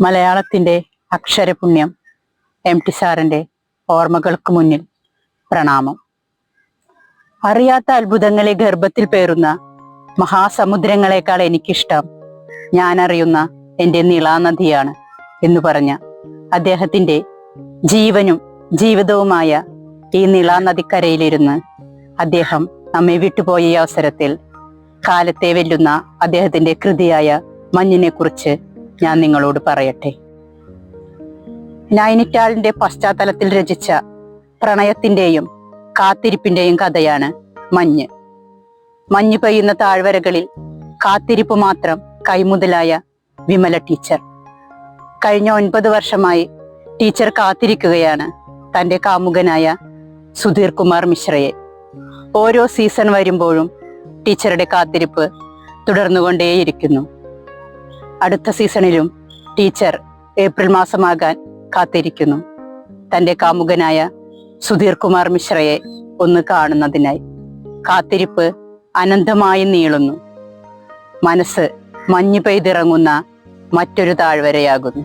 മലയാളത്തിൻ്റെ അക്ഷരപുണ്യം എം.ടി. സാറിൻ്റെ ഓർമ്മകൾക്ക് മുന്നിൽ പ്രണാമം. അറിയാത്ത അത്ഭുതങ്ങളെ ഗർഭത്തിൽ പേറുന്ന മഹാസമുദ്രങ്ങളെക്കാൾ എനിക്കിഷ്ടം ഞാൻ അറിയുന്ന എൻ്റെ നീളാനദിയാണ് എന്ന് പറഞ്ഞ അദ്ദേഹത്തിൻ്റെ ജീവനും ജീവിതവുമായ ഈ നീളാനദിക്കരയിലിരുന്ന് അദ്ദേഹം നമ്മെ വിട്ടുപോയ ഈ അവസരത്തിൽ കാലത്തെ വെല്ലുന്ന അദ്ദേഹത്തിൻ്റെ കൃതിയായ മഞ്ഞിനെ കുറിച്ച് ഞാൻ നിങ്ങളോട് പറയട്ടെ. നൈനിറ്റാളിന്റെ പശ്ചാത്തലത്തിൽ രചിച്ച പ്രണയത്തിന്റെയും കാത്തിരിപ്പിന്റെയും കഥയാണ് മഞ്ഞ്. മഞ്ഞ് പെയ്യുന്ന താഴ്വരകളിൽ കാത്തിരിപ്പ് മാത്രം കൈമുതലായ വിമല ടീച്ചർ. കഴിഞ്ഞ 9 വർഷമായി ടീച്ചർ കാത്തിരിക്കുകയാണ് തന്റെ കാമുകനായ സുധീർ കുമാർ മിശ്രയെ. ഓരോ സീസൺ വരുമ്പോഴും ടീച്ചറുടെ കാത്തിരിപ്പ് തുടർന്നുകൊണ്ടേയിരിക്കുന്നു. അടുത്ത സീസണിലും ടീച്ചർ ഏപ്രിൽ മാസമാകാൻ കാത്തിരിക്കുന്നു തന്റെ കാമുകനായ സുധീർ കുമാർ മിശ്രയെ ഒന്ന് കാണുന്നതിനായി. കാത്തിരിപ്പ് അനന്തമായി നീളുന്നു. മനസ്സ് മഞ്ഞു പെയ്തിറങ്ങുന്ന മറ്റൊരു താഴ്വരയാകുന്നു.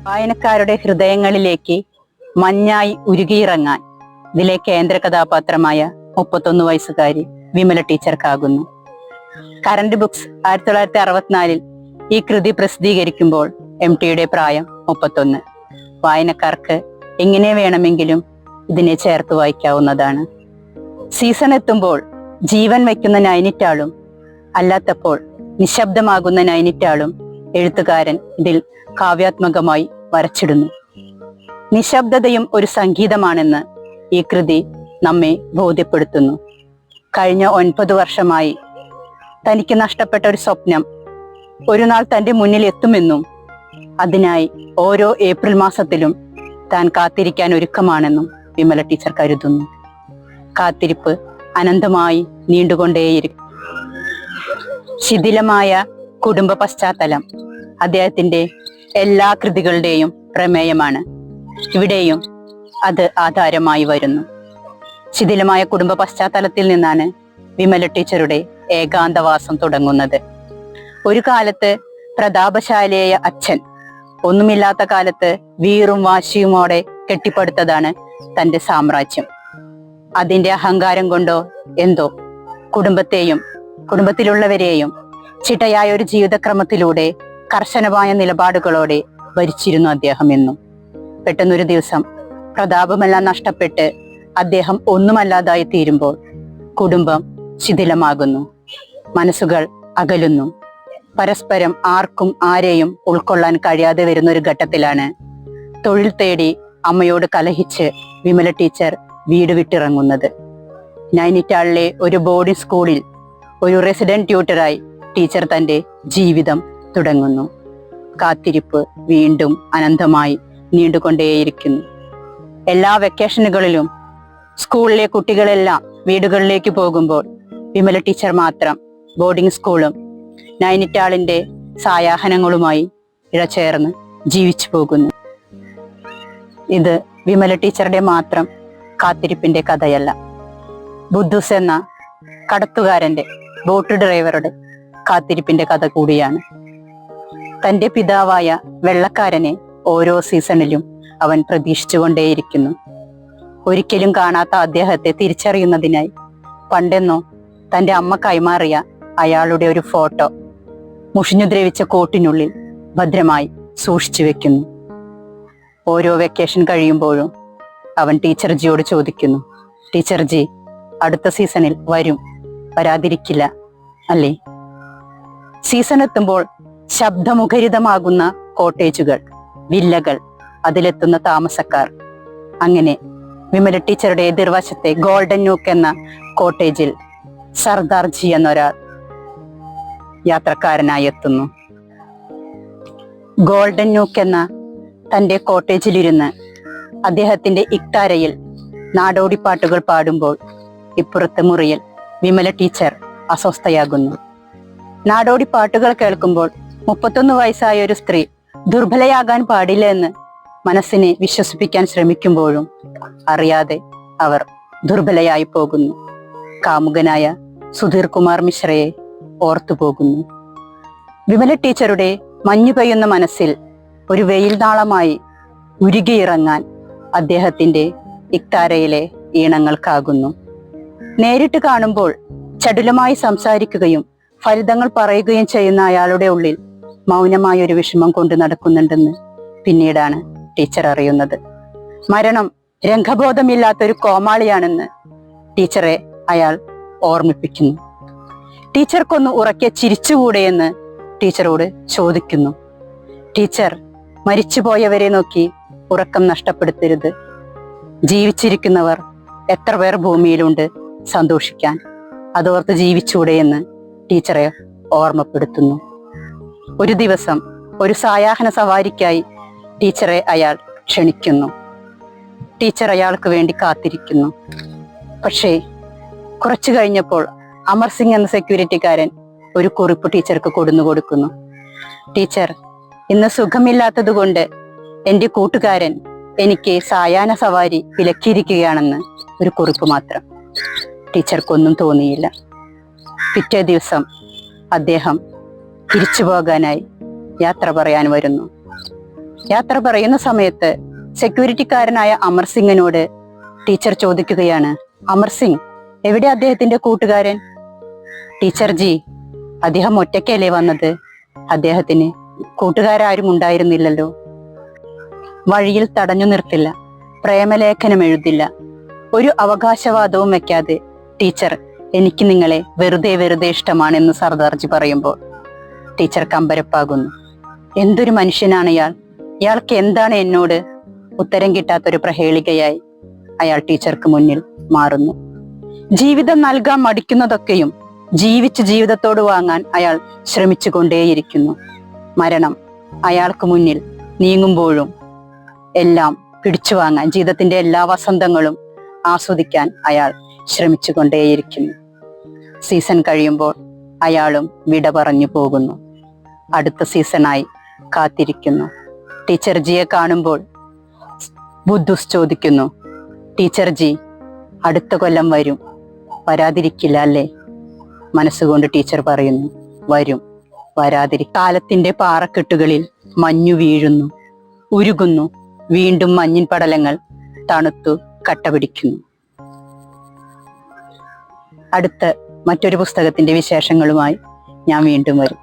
വായനക്കാരുടെ ഹൃദയങ്ങളിലേക്ക് മഞ്ഞായി ഉരുകിയിറങ്ങാൻ ഇതിലെ കേന്ദ്ര കഥാപാത്രമായ 31 വയസ്സുകാരി വിമല ടീച്ചർക്കാകുന്നു. കറന്റ് ബുക്സ് 1964 ഈ കൃതി പ്രസിദ്ധീകരിക്കുമ്പോൾ എം.ടിയുടെ പ്രായം 31. വായനക്കാർക്ക് എങ്ങനെ വേണമെങ്കിലും ഇതിനെ ചേർത്ത് വായിക്കാവുന്നതാണ്. സീസൺ എത്തുമ്പോൾ ജീവൻ വയ്ക്കുന്ന നൈനിറ്റാളും അല്ലാത്തപ്പോൾ നിശബ്ദമാകുന്ന നൈനിറ്റാളും എഴുത്തുകാരൻ ഇതിൽ കാവ്യാത്മകമായി വരച്ചിടുന്നു. നിശബ്ദതയും ഒരു സംഗീതമാണെന്ന് ഈ കൃതി നമ്മെ ബോധ്യപ്പെടുത്തുന്നു. കഴിഞ്ഞ 9 വർഷമായി തനിക്ക് നഷ്ടപ്പെട്ട ഒരു സ്വപ്നം ഒരു നാൾ തന്റെ മുന്നിൽ എത്തുമെന്നും അതിനായി ഓരോ ഏപ്രിൽ മാസത്തിലും താൻ കാത്തിരിക്കാൻ ഒരുക്കമാണെന്നും വിമല ടീച്ചർ കരുതുന്നു. കാത്തിരിപ്പ് അനന്തമായി നീണ്ടുകൊണ്ടേയിരിക്കും. ശിഥിലമായ കുടുംബ പശ്ചാത്തലം അദ്ദേഹത്തിന്റെ എല്ലാ കൃതികളുടെയും പ്രമേയമാണ്. ഇവിടെയും അത് ആധാരമായി വരുന്നു. ശിഥിലമായ കുടുംബ പശ്ചാത്തലത്തിൽ നിന്നാണ് വിമല ടീച്ചറുടെ ഏകാന്തവാസം തുടങ്ങുന്നത്. ഒരു കാലത്ത് പ്രതാപശാലിയായ അച്ഛൻ ഒന്നുമില്ലാത്ത കാലത്ത് വീറും വാശിയുമോടെ കെട്ടിപ്പടുത്തതാണ് തന്റെ സാമ്രാജ്യം. അതിന്റെ അഹങ്കാരം കൊണ്ടോ എന്തോ കുടുംബത്തെയും കുടുംബത്തിലുള്ളവരെയും ചിട്ടയായ ഒരു ജീവിതക്രമത്തിലൂടെ കർശനമായ നിലപാടുകളോടെ ഭരിച്ചിരുന്നു അദ്ദേഹം എന്നും. പെട്ടെന്നൊരു ദിവസം പ്രതാപമെല്ലാം നഷ്ടപ്പെട്ട് അദ്ദേഹം ഒന്നുമല്ലാതായി തീരുമ്പോൾ കുടുംബം ശിഥിലമാകുന്നു. മനസ്സുകൾ അകലുന്നു. പരസ്പരം ആർക്കും ആരെയും ഉൾക്കൊള്ളാൻ കഴിയാതെ വരുന്ന ഒരു ഘട്ടത്തിലാണ് തൊഴിൽ തേടി അമ്മയോട് കലഹിച്ച് വിമല ടീച്ചർ വീട് വിട്ടിറങ്ങുന്നത്. നൈനിറ്റാളിലെ ഒരു ബോർഡിംഗ് സ്കൂളിൽ ഒരു റെസിഡന്റ് ട്യൂട്ടറായി ടീച്ചർ തന്റെ ജീവിതം തുടങ്ങുന്നു. കാത്തിരിപ്പ് വീണ്ടും അനന്തമായി നീണ്ടുകൊണ്ടേയിരിക്കുന്നു. എല്ലാ വെക്കേഷനുകളിലും സ്കൂളിലെ കുട്ടികളെല്ലാം വീടുകളിലേക്ക് പോകുമ്പോൾ വിമല ടീച്ചർ മാത്രം ബോർഡിംഗ് സ്കൂളും നൈനിറ്റാളിന്റെ സായാഹ്നങ്ങളുമായി ഇഴചേർന്ന് ജീവിച്ചു പോകുന്നു. ഇത് വിമല ടീച്ചറുടെ മാത്രം കാത്തിരിപ്പിന്റെ കഥയല്ല. ബുദ്ധൂസ് എന്ന കടത്തുകാരന്റെ ബോട്ട് ഡ്രൈവറുടെ കാത്തിരിപ്പിന്റെ കഥ കൂടിയാണ്. തന്റെ പിതാവായ വെള്ളക്കാരനെ ഓരോ സീസണിലും അവൻ പ്രതീക്ഷിച്ചുകൊണ്ടേയിരിക്കുന്നു. ഒരിക്കലും കാണാത്ത അദ്ദേഹത്തെ തിരിച്ചറിയുന്നതിനായി പണ്ടെന്നോ തന്റെ അമ്മ കൈമാറിയ അയാളുടെ ഒരു ഫോട്ടോ മുഷിഞ്ഞു ദ്രവിച്ച കോട്ടിനുള്ളിൽ ഭദ്രമായി സൂക്ഷിച്ചു വെക്കുന്നു. ഓരോ വെക്കേഷൻ കഴിയുമ്പോഴും അവൻ ടീച്ചർജിയോട് ചോദിക്കുന്നു, ടീച്ചർജി അടുത്ത സീസണിൽ വരും, വരാതിരിക്കില്ല അല്ലേ? സീസൺ എത്തുമ്പോൾ ശബ്ദമുഖരിതമാകുന്ന കോട്ടേജുകൾ, വില്ലകൾ, അതിലെത്തുന്ന താമസക്കാർ. അങ്ങനെ വിമല ടീച്ചറുടെ എതിർവശത്തെ ഗോൾഡൻ ന്യൂക്ക് എന്ന കോട്ടേജിൽ സർദാർജി എന്നൊരാൾ യാത്രക്കാരനായി എത്തുന്നു. ഗോൾഡൻ ന്യൂക്ക് എന്ന തന്റെ കോട്ടേജിലിരുന്ന് അദ്ദേഹത്തിന്റെ ഇക്താരയിൽ നാടോടിപ്പാട്ടുകൾ പാടുമ്പോൾ ഇപ്പുറത്തെ മുറിയിൽ വിമല ടീച്ചർ അസ്വസ്ഥയാകുന്നു. നാടോടിപ്പാട്ടുകൾ കേൾക്കുമ്പോൾ 31 വയസ്സായ ഒരു സ്ത്രീ ദുർബലയാകാൻ പാടില്ല എന്ന് മനസ്സിനെ വിശ്വസിപ്പിക്കാൻ ശ്രമിക്കുമ്പോഴും അറിയാതെ അവർ ദുർബലയായി പോകുന്നു. കാമുകനായ സുധീർ കുമാർ മിശ്രയെ ഓർത്തുപോകുന്നു. വിമല ടീച്ചറുടെ മഞ്ഞു പെയ്യുന്ന മനസ്സിൽ ഒരു വെയിൽ നാളമായി ഉരുകിയിറങ്ങാൻ അദ്ദേഹത്തിന്റെ ഇക്താരയിലെ ഈണങ്ങൾക്കാകുന്നു. നേരിട്ട് കാണുമ്പോൾ ചടുലമായി സംസാരിക്കുകയും ഫലിതങ്ങൾ പറയുകയും ചെയ്യുന്ന അയാളുടെ ഉള്ളിൽ മൗനമായ ഒരു വിഷമം കൊണ്ട് നടക്കുന്നുണ്ടെന്ന് പിന്നീടാണ് ടീച്ചർ അറിയുന്നത്. മരണം രംഗബോധമില്ലാത്തൊരു കോമാളിയാണെന്ന് ടീച്ചറെ അയാൾ ഓർമ്മിപ്പിക്കുന്നു. ടീച്ചർക്കൊന്ന് ഉറക്കെ ചിരിച്ചുകൂടെയെന്ന് ടീച്ചറോട് ചോദിക്കുന്നു. ടീച്ചർ, മരിച്ചുപോയവരെ നോക്കി ഉറക്കം നഷ്ടപ്പെടുത്തരുത്. ജീവിച്ചിരിക്കുന്നവർ എത്ര പേർ ഭൂമിയിലുണ്ട് സന്തോഷിക്കാൻ, അതോർത്ത് ജീവിച്ചൂടെയെന്ന് ടീച്ചറെ ഓർമ്മപ്പെടുത്തുന്നു. ഒരു ദിവസം ഒരു സായാഹ്ന സവാരിക്കായി ടീച്ചറെ അയാൾ ക്ഷണിക്കുന്നു. ടീച്ചർ അയാൾക്ക് വേണ്ടി കാത്തിരിക്കുന്നു. പക്ഷേ കുറച്ചു കഴിഞ്ഞപ്പോൾ അമർ സിംഗ് എന്ന സെക്യൂരിറ്റിക്കാരൻ ഒരു കുറിപ്പ് ടീച്ചർക്ക് കൊടുക്കുന്നു. ടീച്ചർ, ഇന്ന് സുഖമില്ലാത്തത് കൊണ്ട് എന്റെ കൂട്ടുകാരൻ എനിക്ക് സായാഹ്ന സവാരി വിലക്കിയിരിക്കുകയാണെന്ന് ഒരു കുറിപ്പ് മാത്രം. ടീച്ചർക്കൊന്നും തോന്നിയില്ല. പിറ്റേ ദിവസം അദ്ദേഹം തിരിച്ചു പോകാനായി യാത്ര പറയാൻ വരുന്നു. യാത്ര പറയുന്ന സമയത്ത് സെക്യൂരിറ്റിക്കാരനായ അമർ സിംഗിനോട് ടീച്ചർ ചോദിക്കുകയാണ്, അമർ സിംഗ്, എവിടെ അദ്ദേഹത്തിന്റെ കൂട്ടുകാരൻ? ടീച്ചർ ജി, അദ്ദേഹം ഒറ്റയ്ക്കല്ലേ വന്നത്? അദ്ദേഹത്തിന് കൂട്ടുകാരും ഉണ്ടായിരുന്നില്ലല്ലോ. വഴിയിൽ തടഞ്ഞു നിർത്തില്ല, പ്രേമലേഖനം എഴുതില്ല, ഒരു അവകാശവാദവും വെക്കാതെ ടീച്ചർ എനിക്ക് നിങ്ങളെ വെറുതെ ഇഷ്ടമാണെന്ന് സർദാർജി പറയുമ്പോൾ ടീച്ചർ കമ്പരപ്പാകുന്നു. എന്തൊരു മനുഷ്യനാണ് ഇയാൾ, ഇയാൾക്ക് എന്താണ് എന്നോട്? ഉത്തരം കിട്ടാത്തൊരു പ്രഹേളികയായി അയാൾ ടീച്ചർക്ക് മുന്നിൽ മാറുന്നു. ജീവിതം നൽകാൻ മടിക്കുന്നതൊക്കെയും ജീവിച്ച് ജീവിതത്തോട് വാങ്ങാൻ അയാൾ ശ്രമിച്ചുകൊണ്ടേയിരിക്കുന്നു. മരണം അയാൾക്ക് മുന്നിൽ നീങ്ങുമ്പോഴും എല്ലാം പിടിച്ചു വാങ്ങാൻ, ജീവിതത്തിന്റെ എല്ലാ വസന്തങ്ങളും ആസ്വദിക്കാൻ അയാൾ ശ്രമിച്ചുകൊണ്ടേയിരിക്കുന്നു. സീസൺ കഴിയുമ്പോൾ അയാളും വിട പറഞ്ഞു പോകുന്നു. അടുത്ത സീസണായി കാത്തിരിക്കുന്നു. ടീച്ചർ ജിയെ കാണുമ്പോൾ ബുദ്ധുസ് ചോദിക്കുന്നു, ടീച്ചർ ജി അടുത്ത കൊല്ലം വരും, വരാതിരിക്കില്ല അല്ലേ? മനസ്സുകൊണ്ട് ടീച്ചർ പറയുന്നു, വരും, കാലത്തിന്റെ പാറക്കെട്ടുകളിൽ മഞ്ഞു വീഴുന്നു, ഉരുകുന്നു, വീണ്ടും മഞ്ഞിൻ പടലങ്ങൾ തണുത്തു കട്ടപിടിക്കുന്നു. അടുത്ത മറ്റൊരു പുസ്തകത്തിന്റെ വിശേഷങ്ങളുമായി ഞാൻ വീണ്ടും വരും.